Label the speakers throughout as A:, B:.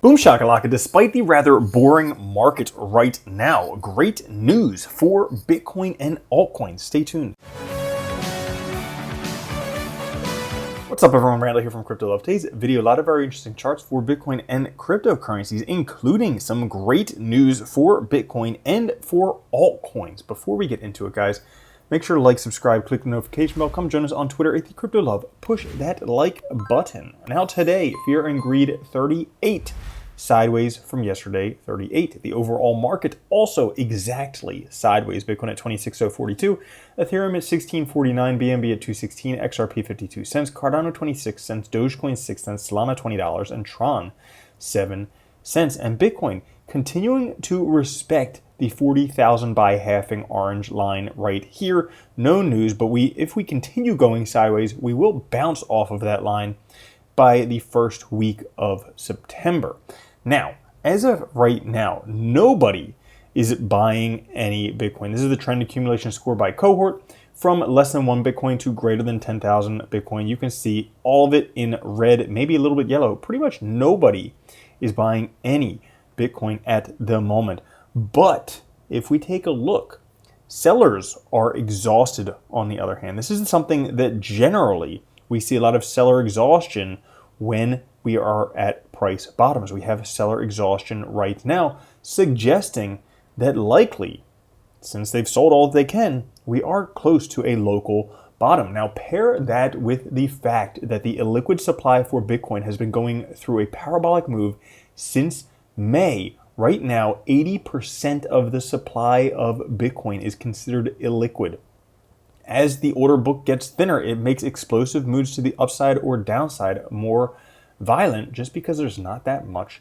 A: Boom shakalaka, despite the rather boring market right now, great news for Bitcoin and altcoins. Stay tuned. What's up everyone, Randall here from Crypto Love. Today's video, a lot of very interesting charts for Bitcoin and cryptocurrencies, including some great news for Bitcoin and for altcoins. Before we get into it, guys, make sure to like, subscribe, click the notification bell, come join us on Twitter at the Crypto Love. Push that like button. Now today, Fear and Greed 38. Sideways from yesterday, 38. The overall market also exactly sideways. Bitcoin at 26,042, Ethereum at 1649, BNB at 216, XRP 52 cents, Cardano 26 cents, Dogecoin 6 cents, Solana $20, and Tron 7 cents. And Bitcoin continuing to respect the 40,000 by halving orange line right here. No news, but if we continue going sideways, we will bounce off of that line by the first week of September. Now, as of right now, nobody is buying any Bitcoin. This is the trend accumulation score by cohort from less than 1 Bitcoin to greater than 10,000 Bitcoin. You can see all of it in red, maybe a little bit yellow. Pretty much nobody is buying any Bitcoin at the moment. But if we take a look, sellers are exhausted on the other hand. This is something that generally we see a lot of seller exhaustion when we are at price bottoms. We have seller exhaustion right now, suggesting that likely, since they've sold all that they can, we are close to a local bottom. Now pair that with the fact that the illiquid supply for Bitcoin has been going through a parabolic move since May. Right now, 80% of the supply of Bitcoin is considered illiquid. As the order book gets thinner, it makes explosive moves to the upside or downside more violent just because there's not that much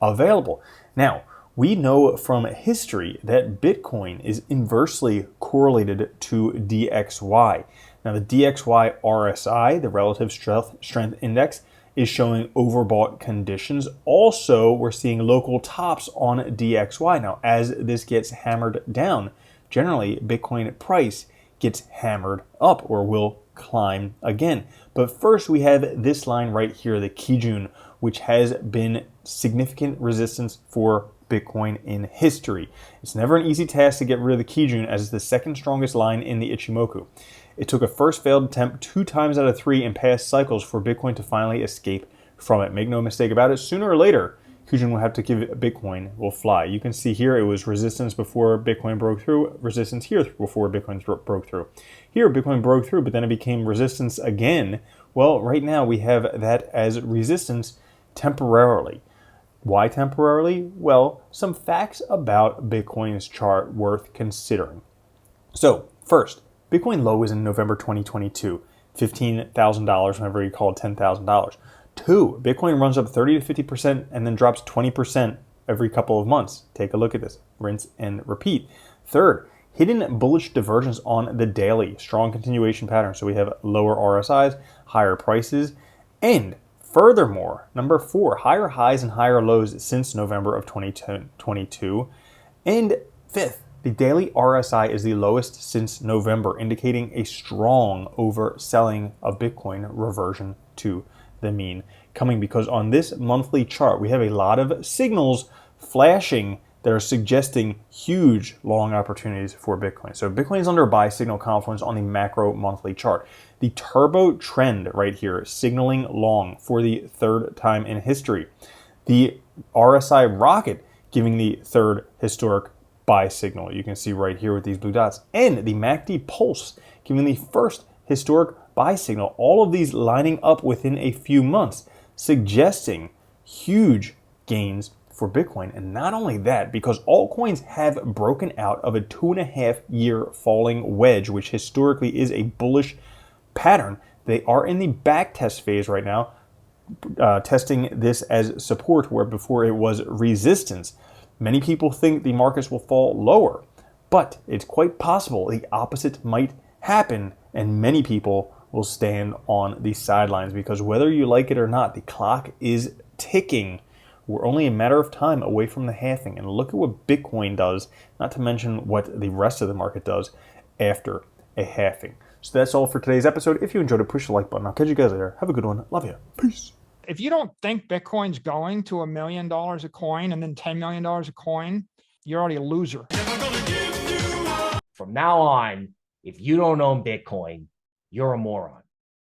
A: available. Now, we know from history that Bitcoin is inversely correlated to DXY. Now, the DXY RSI, the relative strength index, is showing overbought conditions. Also, we're seeing local tops on DXY. Now, as this gets hammered down, generally Bitcoin price gets hammered up or will climb again. But first we have this line right here, the Kijun, which has been significant resistance for Bitcoin in history. It's never an easy task to get rid of the Kijun as it's the second strongest line in the Ichimoku. It took a first failed attempt 2 times out of 3 in past cycles for Bitcoin to finally escape from it. Make no mistake about it, sooner or later, Kijun will have to give Bitcoin will fly. You can see here it was resistance before Bitcoin broke through, resistance here before Bitcoin broke through. Here Bitcoin broke through, but then it became resistance again. Well, right now we have that as resistance temporarily. Why temporarily? Well, some facts about Bitcoin's chart worth considering. So first, Bitcoin low was in November 2022, $15,000 whenever you call it $10,000. 2, Bitcoin runs up 30 to 50% and then drops 20% every couple of months. Take a look at this. Rinse and repeat. 3rd, hidden bullish divergence on the daily. Strong continuation pattern. So we have lower RSIs, higher prices, and furthermore, number 4, higher highs and higher lows since November of 2022. And 5th, the daily RSI is the lowest since November, indicating a strong overselling of Bitcoin, reversion to the mean coming, because on this monthly chart we have a lot of signals flashing that are suggesting huge long opportunities for Bitcoin. So Bitcoin is under a buy signal confluence on the macro monthly chart. The turbo trend right here signaling long for the 3rd time in history. The RSI rocket giving the 3rd historic buy signal. You can see right here with these blue dots. And the MACD pulse giving the 1st historic buy signal. All of these lining up within a few months, suggesting huge gains for Bitcoin. And not only that, because altcoins have broken out of a 2.5-year falling wedge, which historically is a bullish pattern, they are in the back test phase right now, testing this as support where before it was resistance. Many people think the markets will fall lower, but it's quite possible the opposite might happen, and many people will stand on the sidelines because whether you like it or not, the clock is ticking. We're only a matter of time away from the halving, and look at what Bitcoin does, not to mention what the rest of the market does after a halving. So that's all for today's episode. If you enjoyed it, push the like button. I'll catch you guys later. Have a good one. Love you. Peace.
B: if you don't think Bitcoin's going to $1 million a coin and then $10 million a coin, you're already a loser.
C: From now on, if you don't own Bitcoin, you're a moron.